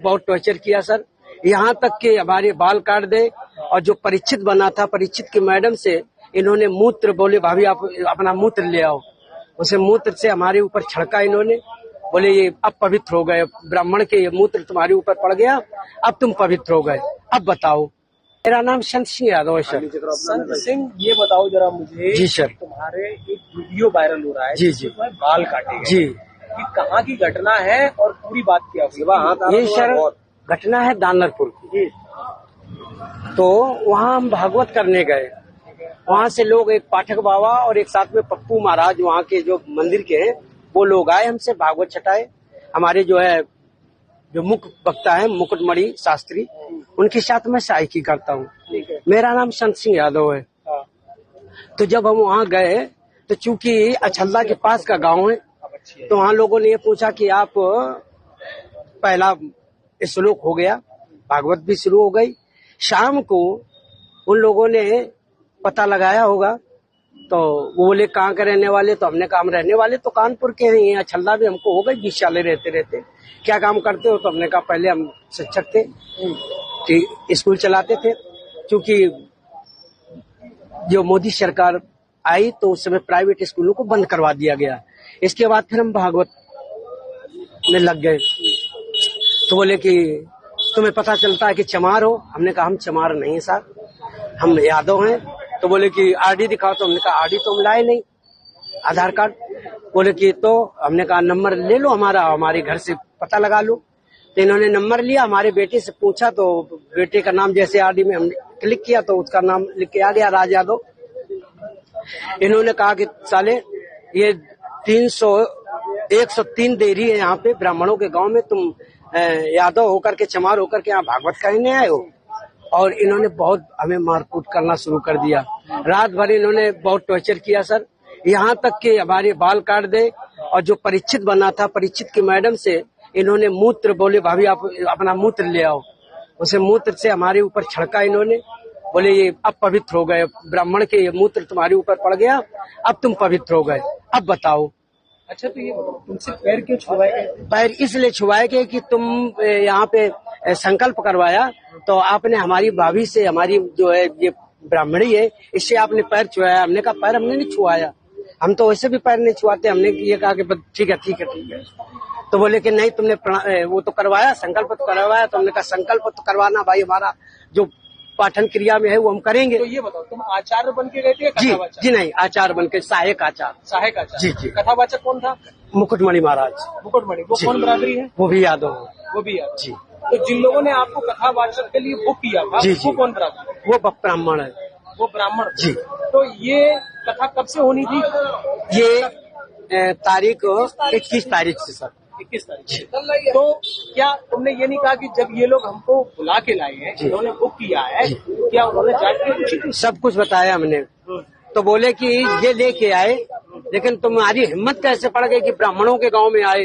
बहुत टॉर्चर किया सर, यहाँ तक कि हमारे बाल काट दे। और जो परीक्षित बना था, परीक्षित की मैडम से इन्होंने मूत्र, बोले भाभी आप अपना मूत्र ले आओ, उसे मूत्र से हमारे ऊपर छिड़का इन्होंने। बोले ये अब पवित्र हो गए, ब्राह्मण के ये मूत्र तुम्हारे ऊपर पड़ गया, अब तुम पवित्र हो गए, अब बताओ। मेरा नाम संत सिंह यादव है सर। संत सिंह, ये बताओ जरा मुझे। जी सर। तुम्हारे एक वीडियो वायरल हो रहा है। जी जी। बाल काटे गए। जी। ये कहाँ की घटना है और पूरी बात क्या हुई? ये सर घटना है दानरपुर की। तो वहाँ हम भागवत करने गए, वहाँ से लोग, एक पाठक बाबा और एक साथ में पप्पू महाराज वहाँ के जो मंदिर के हैं, वो लोग आए हमसे भागवत छटाए। हमारे जो है जो मुख्य वक्ता है मुकुटमणि शास्त्री, उनके साथ मैं सहायकी करता हूँ। मेरा नाम संत सिंह यादव है। तो जब हम वहाँ गए तो चूंकि अछल्ला के पास का गांव है, तो वहाँ लोगों ने ये पूछा कि आप, पहला श्लोक हो गया, भागवत भी शुरू हो गई। शाम को उन लोगों ने पता लगाया होगा, तो वो बोले कहाँ के रहने वाले? तो हमने कहा हम रहने वाले तो कानपुर के हैं, यहाँ छल्ला भी हमको हो गई 20 साल रहते रहते। क्या काम करते हो? तो हमने कहा पहले हम शिक्षक थे, स्कूल चलाते थे। क्योंकि जो मोदी सरकार आई तो उस समय प्राइवेट स्कूलों को बंद करवा दिया गया। इसके बाद फिर हम भागवत में लग गए। तो बोले कि तुम्हें पता चलता है कि चमार हो? हमने कहा हम चमार नहीं साहब, हम यादव हैं। तो बोले कि आरडी दिखाओ। तो हमने कहा आरडी तो हम लाए नहीं, आधार कार्ड। बोले कि तो हमने कहा नंबर ले लो हमारा, हमारे घर से पता लगा लो। तो इन्होंने नंबर लिया, हमारे बेटे से पूछा तो बेटे का नाम जैसे आरडी में हमने क्लिक किया तो उसका नाम लिख के आ गया, राज यादव। इन्होंने कहा कि साले ये 103 देरी है यहाँ पे ब्राह्मणों के गांव में, तुम यादव होकर के, चमार होकर के यहाँ भागवत कहने आए हो। और इन्होंने बहुत हमें मारकूट करना शुरू कर दिया। रात भर इन्होंने बहुत टॉर्चर किया सर, यहाँ तक कि हमारे बाल काट दे। और जो परीक्षित बना था, परीक्षित की मैडम से इन्होंने मूत्र, बोले भाभी आप अपना मूत्र ले आओ, उसे मूत्र से हमारे ऊपर छिड़का इन्होंने। बोले ये अब पवित्र हो गए, ब्राह्मण के ये मूत्र तुम्हारे ऊपर पड़ गया, अब तुम पवित्र हो गए, अब बताओ। अच्छा, तो ये तुमसे पैर क्यों छुआए गए? पैर इसलिए छुआए गए कि तुम यहाँ पे संकल्प करवाया, तो आपने हमारी भाभी से, हमारी जो है ये ब्राह्मणी है, इससे आपने पैर छुआया। हमने कहा पैर हमने नहीं छुआया, हम तो वैसे भी पैर नहीं छुआते। हमने ये कहा कि ठीक है ठीक है ठीक है। तो बोले कि नहीं तुमने वो तो करवाया, संकल्प तो करवाया। तो हमने कहा संकल्प तो करवाना भाई, हमारा जो पाठन क्रिया में है वो हम करेंगे। तो ये बताओ, तुम आचार्य बन के गए थे? जी जी नहीं, आचार्य बन के, सहायक आचार्य। सहायक आचार्य। जी जी। कथावाचक कौन था? मुकुटमणि महाराज। मुकुटमणि, वो कौन बरादरी है? वो भी यादव। वो भी यादव। जी। तो जिन लोगों ने आपको कथावाचक के लिए बुक किया था, जी, वो कौन बरादरी? वो ब्राह्मण है। वो ब्राह्मण? जी। तो ये कथा कब से होनी थी? ये तारीख 21 तारीख से सर। 21 तारीख। तो क्या तुमने ये नहीं कहा कि जब ये लोग हमको बुला के लाए हैं, इन्होंने बुक किया है, क्या उन्होंने जाके पूछी? सब कुछ बताया हमने। तो बोले कि ये लेके आए, लेकिन तुम्हारी हिम्मत कैसे पड़ गई कि ब्राह्मणों के गांव में आए?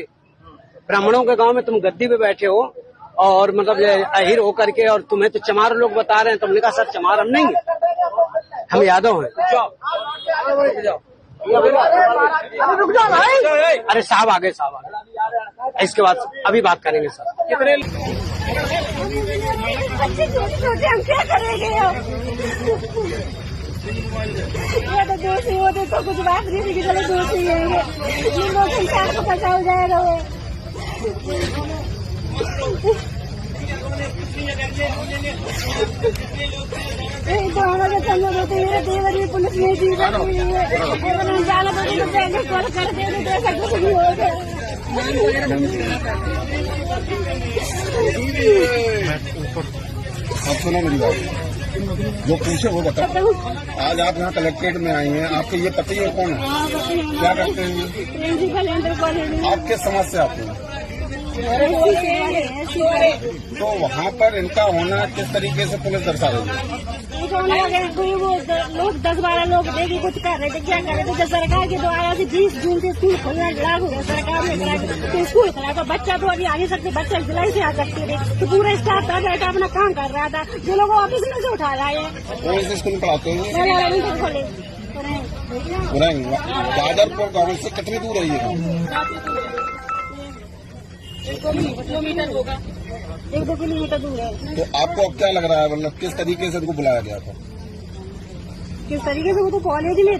ब्राह्मणों के गांव में तुम गद्दी पे बैठे हो और मतलब अहिर होकर के, और तुम्हें तो चमार लोग बता रहे हैं। तुमने कहा सर चमार हम नहीं है, हम यादव हैं। रुक जाओ भाई। अरे साहब आ गए, साहब आ गए, इसके बाद अभी बात करेंगे सर। कितने बच्चे छोटे हम क्या करेंगे? वो तो दोषी होते तो कुछ बात नहीं थी कि चलो दोषी है, ये लोग इंसान को पता हो जाएगा। वो तो हमारे संग होते हैं, देवरी पुलिस में दी जाती है, जाना तो बैंक कॉल कर देने तो ऐसा कुछ नहीं होगा। आप सुनो मेरी बात, जो पूछे वो बताओ। आज आप यहाँ कलेक्ट्रेट में आई हैं, आपको ये पता ही है कौन है, क्या करते हैं, आप किस समाज से आते हैं? तो वहाँ पर इनका होना किस तरीके से पुलिस दर्शा रही है? कोई वो लोग 10-12 लोग देखे कुछ कर रहे थे, क्या कर रहे थे? जब सरकार के द्वारा से 20 जून से स्कूल खोलना लागू है, सरकार ने तो स्कूल खोला, तो बच्चा तो अभी आ नहीं सकते, बच्चा जुलाई से आ सकते थे। तो पूरा स्टाफ था बैठा अपना काम कर रहा था, जो लोग ऑफिस में से उठा लाए हैं। कौन से स्कूल पढ़ाते हैं? गाजरपुर गाँव से कितनी दूर है ये? 1-2 किलोमीटर होगा, 1-2 किलोमीटर दूर है। तो आपको अब क्या लग रहा है, मतलब किस तरीके से उनको बुलाया गया था? किस तरीके से? वो तो कॉलेज में